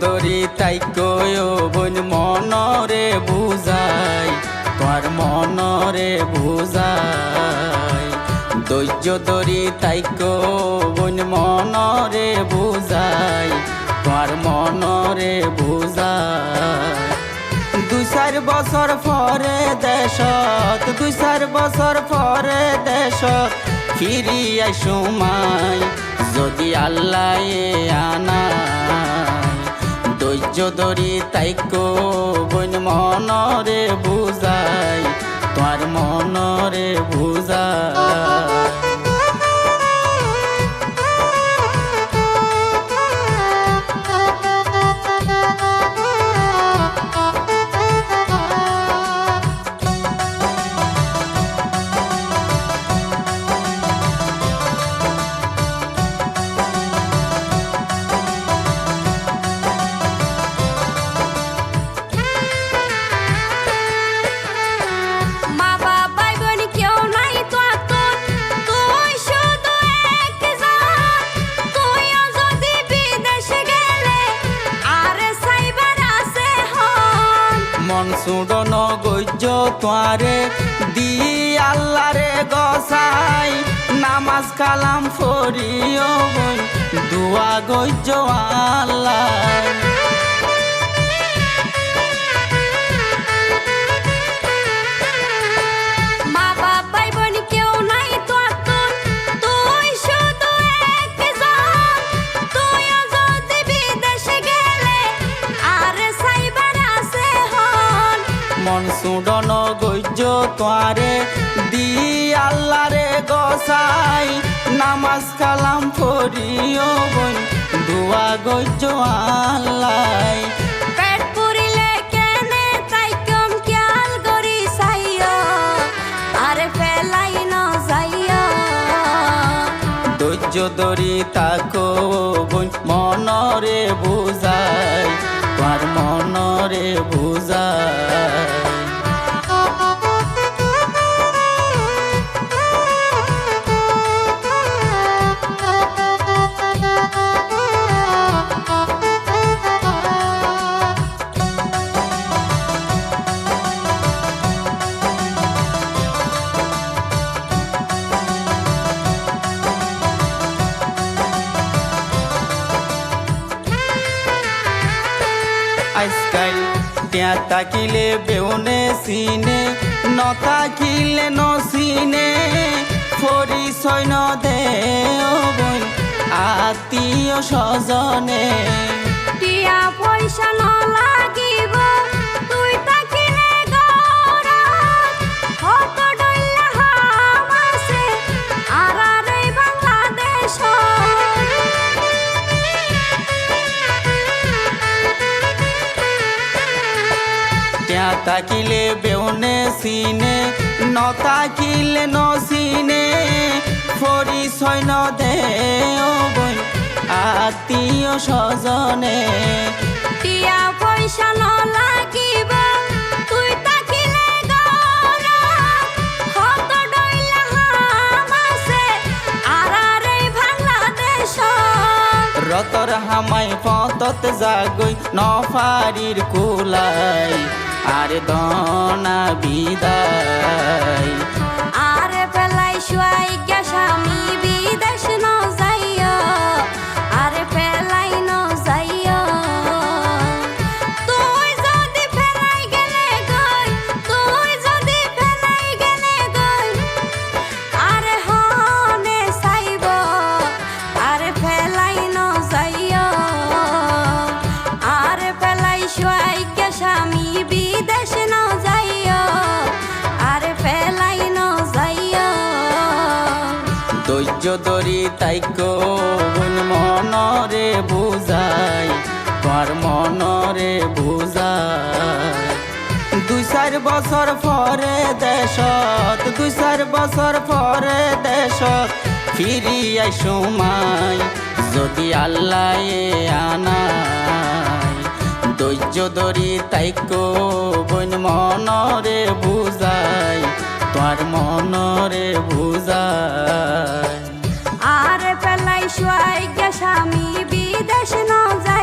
ধরি তাই কয়ো বোন মনরে বুঝাই তোমার মনরে বুঝাই ধৈর্য ধরি তাই কো বোন মনরে বুঝাই তোমার মনরে বুঝাই 2-4 বছর পরে দেশত 2-4 বছর পরে দেশত ফিরি আই সময় যদি আল্লাহ আনাই ধৈর্য ধরি তাই কো বোন মনরে বুঝাই তোমার মনরে বুঝাই সুডন গজ্য তোয়ারে দি আল্লাহ রে গসাই নামাজ কালাম ফরিও বই দুয়া গজ্য আল্লাহ মন সুডন গজ্য তোয়ারে দি আল্লাহ রে গসাই নামাজ কালাম ফরিও বই দুয়া গজ্য আল্লাহ পেট পুরিলে কেনে তাই কম খেয়াল করি চাইও আরে ফেলাই ন যাইও ধৈর্য ধরি তাকো বই মনরে বুঝাই তোমার মনরে বুঝাই আজকাল টিয়া তাকিলে বেউনে সিনে নতাকিলে নসিনে পরিচয় ন দে বই আত্মীয় স্বজনে টিয়া পয়সা ন লাগিব তুই তাকিলে গৌরব হত ডইলা হাম আছে আর এই বাংলাদেশ টিয়া তাকিলে বেউনে সিনে নতাকিলে নসিনে পরিচয় ন দে বই আত্মীয় স্বজনে টিয়া পয়সা ন লাগিব তুই তাকিলে গৌরব হত ডইলা হাম আছে আর এই বাংলাদেশ রতর হামাই পতত জাগই নফারির কুলাই আরে দনা বিদায় আরে পেলাই শুয়াই গা স্বামী বিদেশ ন যাইও আরে পেলাই ন যাইও তুই যদি ফেলাই গেলে গই তুই যদি ফেলাই গেলে গই আরে হনে চাইব আরে ফেলাই ন যাইও আরে পেলাই শুয়াই গা স্বামী বিদেশ ন যাইও আরে ফেলাই ন যাইও ধৈর্য ধরি তাই কো বোন মনরে বুঝাই তোমার মনরে বুঝাই 2-4 বছর পরে দেশত 2-4 বছর পরে দেশত ফিরি আই সময় যদি আল্লাহ আনাই ধৈর্য ধরি তাই কো বোন মনরে বুঝাই তোমার মনরে বুঝাই আরে পেলাই শুয়াই গা স্বামী বিদেশ ন যাই